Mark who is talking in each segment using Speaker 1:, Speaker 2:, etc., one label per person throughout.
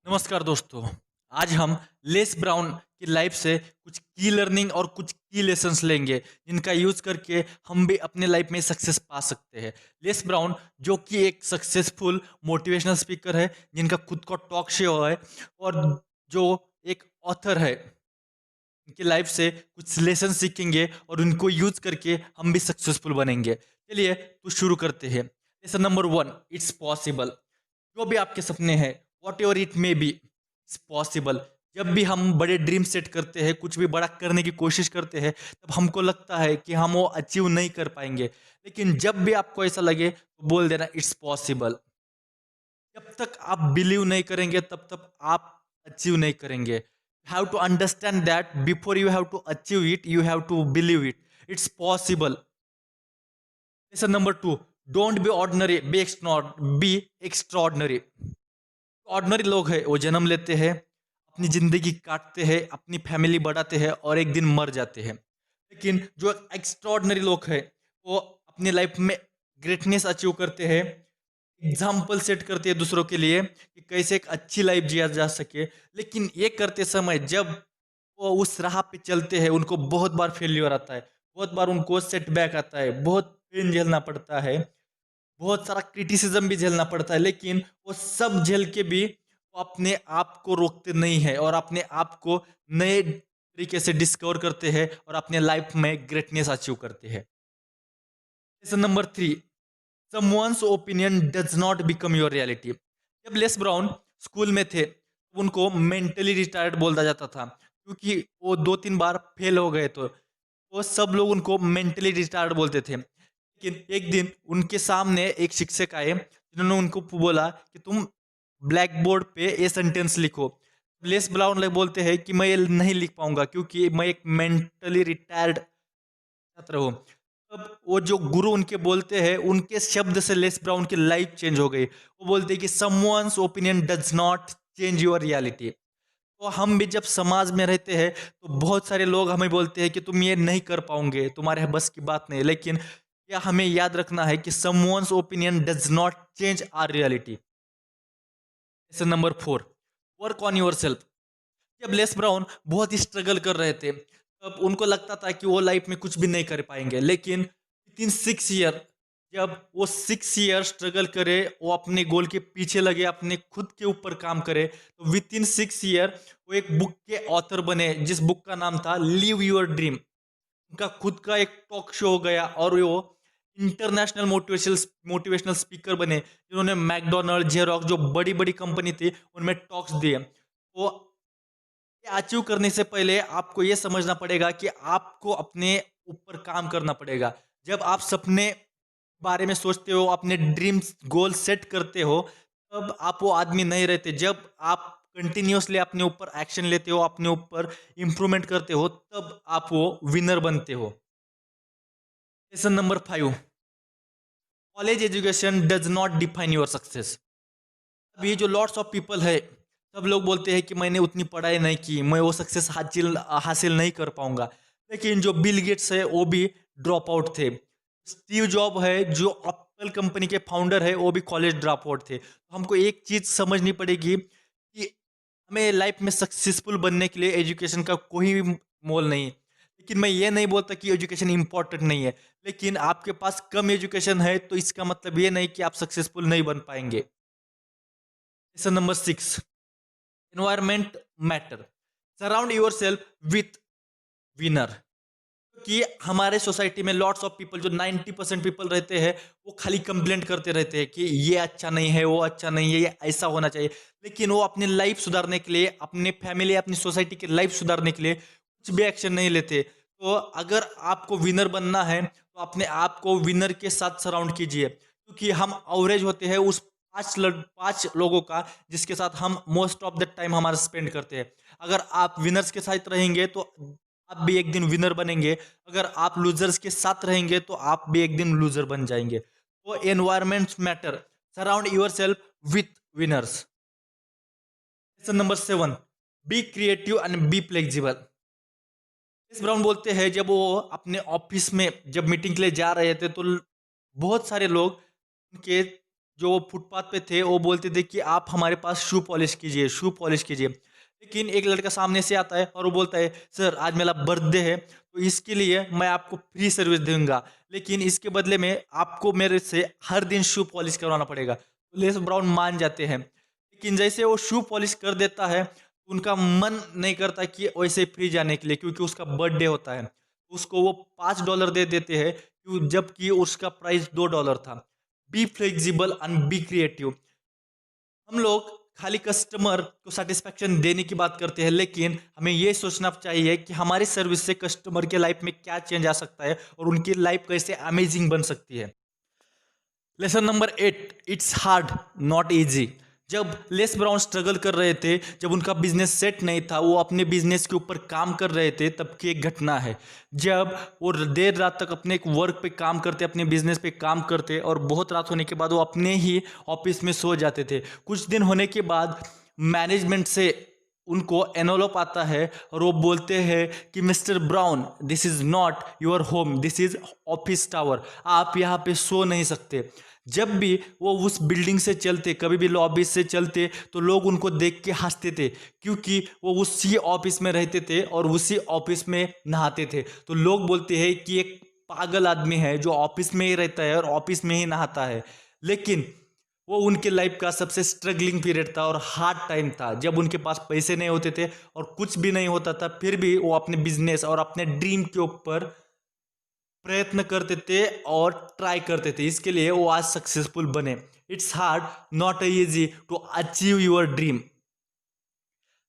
Speaker 1: नमस्कार दोस्तों। आज हम लेस ब्राउन की लाइफ से कुछ की लर्निंग और कुछ की लेसन्स लेंगे जिनका यूज करके हम भी अपने लाइफ में सक्सेस पा सकते हैं। लेस ब्राउन जो कि एक सक्सेसफुल मोटिवेशनल स्पीकर है, जिनका खुद का टॉक शो है और जो एक ऑथर है, उनकी लाइफ से कुछ लेसन सीखेंगे और उनको यूज करके हम भी सक्सेसफुल बनेंगे। चलिए तो शुरू करते हैं। Lesson number 1, it's possible. जो भी आपके सपने हैं, what ever it may be, it's possible. जब भी हम बड़े ड्रीम सेट करते हैं, कुछ भी बड़ा करने की कोशिश करते हैं, तब हमको लगता है कि हम वो अचीव नहीं कर पाएंगे। लेकिन जब भी आपको ऐसा लगे तो बोल देना इट्स पॉसिबल। जब तक आप बिलीव नहीं करेंगे तब तक आप अचीव नहीं करेंगे। Have to understand that before you have to achieve it, you have to believe it. It's possible. Lesson number 2, don't be ordinary, be extraordinary. Ordinary लोग हैं, वो जन्म लेते हैं, अपनी जिंदगी काटते हैं, अपनी फैमिली बढ़ाते हैं और एक दिन मर जाते हैं। लेकिन जो एक्स्ट्रॉर्डिनरी लोग हैं, वो अपनी लाइफ में ग्रेटनेस अचीव करते हैं, एग्जाम्पल सेट करते हैं दूसरों के लिए कि कैसे एक अच्छी लाइफ जिया जा सके। लेकिन ये करते समय जब वो उस राह पे चलते हैं, उनको बहुत बार फेल्यूर आता है, बहुत बार उनको सेटबैक आता है, बहुत पेन झेलना पड़ता है, बहुत सारा क्रिटिसिज्म भी झेलना पड़ता है। लेकिन वो सब झेल के भी वो अपने आप को रोकते नहीं है और अपने आप को नए तरीके से डिस्कवर करते हैं और अपने लाइफ में ग्रेटनेस अचीव करते हैं। Lesson number 3, someone's opinion does not become your reality. जब लेस ब्राउन स्कूल में थे, तो उनको मेंटली रिटायर्ड बोला जाता था, क्योंकि वो 2-3 बार फेल हो गए। तो वो सब लोग उनको मेंटली रिटायर्ड बोलते थे। लेकिन एक दिन उनके सामने एक शिक्षक आए, जिन्होंने उनको बोला कि तुम ब्लैक बोर्ड पे ये सेंटेंस लिखो। लेस ब्राउन लोग बोलते हैं कि मैं ये नहीं लिख पाऊंगा, क्योंकि मैं एक मेंटली रिटायर्ड छात्र हूँ। तब वो जो गुरु उनके बोलते हैं, उनके शब्द से लेस ब्राउन की लाइफ चेंज हो गई। वो बोलते हैं कि someone's opinion does not change your reality. तो हम भी जब समाज में रहते हैं, तो बहुत सारे लोग हमें बोलते हैं कि तुम ये नहीं कर पाओगे, तुम्हारे बस की बात नहीं। लेकिन क्या हमें याद रखना है कि someone's opinion does not change our reality. Lesson number 4, work on yourself. जब लेस ब्राउन बहुत ही स्ट्रगल कर रहे थे, तब उनको लगता था कि वो लाइफ में कुछ भी नहीं कर पाएंगे। लेकिन विद इन 6 ईयर, जब वो 6 ईयर स्ट्रगल करे, वो अपने गोल के पीछे लगे, अपने खुद के ऊपर काम करे, तो विद इन 6 ईयर वो एक बुक के ऑथर बने, जिस बुक का नाम था लिव योर ड्रीम। उनका खुद का एक टॉक शो हो गया और वो इंटरनेशनल मोटिवेशनल स्पीकर बने, जिन्होंने मैकडोनल्ड, जेरोक्स, जो बड़ी बड़ी कंपनी थी, उनमें टॉक्स दिए। वो अचीव करने से पहले आपको यह समझना पड़ेगा कि आपको अपने ऊपर काम करना पड़ेगा। जब आप सपने बारे में सोचते हो, अपने ड्रीम्स गोल सेट करते हो, तब आप वो आदमी नहीं रहते। जब आप कंटिन्यूअसली अपने ऊपर एक्शन लेते हो, अपने ऊपर इंप्रूवमेंट करते हो, तब आप वो विनर बनते हो। Lesson number 5, college education does not define your success. अब ये जो लॉट्स ऑफ पीपल है, सब लोग बोलते हैं कि मैंने उतनी पढ़ाई नहीं की, मैं वो सक्सेस हासिल हासिल नहीं कर पाऊंगा। लेकिन जो बिल गेट्स है, वो भी ड्रॉप आउट थे। स्टीव जॉब है, जो एप्पल कंपनी के फाउंडर है, वो भी कॉलेज ड्रॉप आउट थे। तो हमको एक चीज समझनी पड़ेगी कि हमें लाइफ में सक्सेसफुल बनने के लिए एजुकेशन का कोई भी मोल नहीं है। लेकिन मैं ये नहीं बोलता कि एजुकेशन इंपॉर्टेंट नहीं है। लेकिन आपके पास कम एजुकेशन है, तो इसका मतलब ये नहीं कि आप सक्सेसफुल नहीं बन पाएंगे। Lesson number 6, environment matter. Surround your self with winner. कि हमारे सोसाइटी में लॉट्स ऑफ पीपल, जो 90% पीपल रहते हैं, वो खाली कंप्लेंट करते रहते हैं कि ये अच्छा नहीं है, वो अच्छा नहीं है, ये ऐसा होना चाहिए। लेकिन वो अपनी लाइफ सुधारने के लिए, अपने फैमिली, अपनी सोसाइटी की लाइफ सुधारने के लिए कुछ भी एक्शन नहीं लेते। तो अगर आपको विनर बनना है, तो अपने आप को विनर के साथ सराउंड कीजिए, क्योंकि हम अवरेज होते हैं उस 5 लोगों का, जिसके साथ हम मोस्ट ऑफ द टाइम हमारा स्पेंड करते हैं। अगर आप विनर्स के साथ रहेंगे, तो आप भी एक दिन विनर बनेंगे। अगर आप लूजर्स के साथ रहेंगे, तो आप भी एक दिन लूजर बन जाएंगे। तो environment matter, surround your self with winners. Lesson number 7, be creative and be flexible. इस ब्राउन बोलते हैं, जब वो अपने ऑफिस में जब मीटिंग के लिए जा रहे थे, तो बहुत सारे लोग उनके जो वो फुटपाथ पे थे वो बोलते थे कि आप हमारे पास शू पॉलिश कीजिए, शू पॉलिश कीजिए। लेकिन एक लड़का सामने से आता है और वो बोलता है, सर आज मेरा बर्थडे है तो इसके लिए मैं आपको फ्री सर्विस दूंगा, लेकिन इसके बदले में आपको मेरे से हर दिन शू पॉलिश करवाना पड़ेगा। तो लेस ब्राउन मान जाते हैं, लेकिन जैसे वो शू पॉलिश कर देता है तो उनका मन नहीं करता कि वैसे फ्री जाने के लिए, क्योंकि उसका बर्थडे होता है। उसको वो $5 दे देते हैं, जबकि उसका प्राइस $2 था। Be flexible and be creative. हम लोग खाली कस्टमर को सेटिस्फेक्शन देने की बात करते हैं, लेकिन हमें ये सोचना चाहिए कि हमारी सर्विस से कस्टमर के लाइफ में क्या चेंज आ सकता है और उनकी लाइफ कैसे अमेजिंग बन सकती है। Lesson number 8, it's hard not easy. जब लेस ब्राउन स्ट्रगल कर रहे थे, जब उनका बिजनेस सेट नहीं था, वो अपने बिजनेस के ऊपर काम कर रहे थे, तब की एक घटना है। जब वो देर रात तक अपने एक वर्क पे काम करते, अपने बिजनेस पे काम करते और बहुत रात होने के बाद वो अपने ही ऑफिस में सो जाते थे। कुछ दिन होने के बाद मैनेजमेंट से उनको एनवलप आता है और वो बोलते हैं कि mister brown, this is not your home, this is office tower, आप यहाँ पे सो नहीं सकते। जब भी वो उस बिल्डिंग से चलते, कभी भी लॉबी से चलते, तो लोग उनको देख के हंसते थे, क्योंकि वो उसी ऑफिस में रहते थे और उसी ऑफिस में नहाते थे। तो लोग बोलते हैं कि एक पागल आदमी है जो ऑफिस में ही रहता है और ऑफिस में ही नहाता है। लेकिन वो उनके लाइफ का सबसे स्ट्रगलिंग पीरियड था और हार्ड टाइम था, जब उनके पास पैसे नहीं होते थे और कुछ भी नहीं होता था, फिर भी वो अपने बिजनेस और अपने ड्रीम के ऊपर प्रयत्न करते थे और ट्राई करते थे। इसके लिए वो आज सक्सेसफुल बने। It's hard not easy to achieve your dream.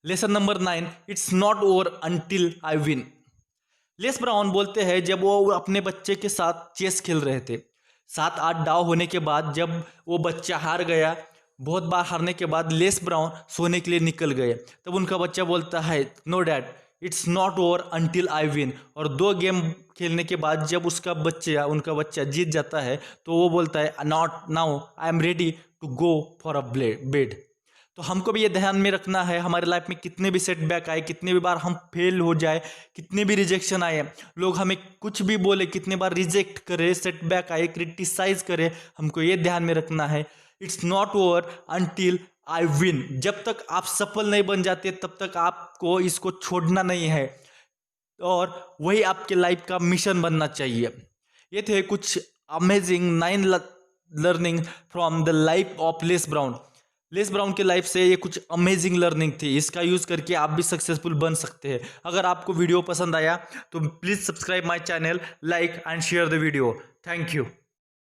Speaker 1: Lesson number 9, it's not over until I win. Les Brown बोलते हैं, जब वो अपने बच्चे के साथ चेस खेल रहे थे, 7-8 दाव होने के बाद जब वो बच्चा हार गया, बहुत बार हारने के बाद लेस ब्राउन सोने के लिए निकल गए, तब उनका बच्चा बोलता है, no dad, it's not over until I win. और 2 गेम खेलने के बाद जब उनका बच्चा जीत जाता है, तो वो बोलता है, not now, I am ready to go for a bed. तो हमको भी ये ध्यान में रखना है, हमारे लाइफ में कितने भी सेटबैक आए, कितने भी बार हम फेल हो जाए, कितने भी रिजेक्शन आए, लोग हमें कुछ भी बोले, कितने बार रिजेक्ट करे, सेटबैक आए, क्रिटिसाइज करे, हमको ये ध्यान में रखना है, it's not over until I win. जब तक आप सफल नहीं बन जाते, तब तक आपको इसको छोड़ना नहीं है और वही आपके लाइफ का मिशन बनना चाहिए। ये थे कुछ amazing 9 learning from the life of less brown. Less brown के लाइफ से ये कुछ अमेजिंग लर्निंग थी, इसका यूज करके आप भी सक्सेसफुल बन सकते हैं। अगर आपको वीडियो पसंद आया तो please subscribe my channel, like and share the video. Thank you.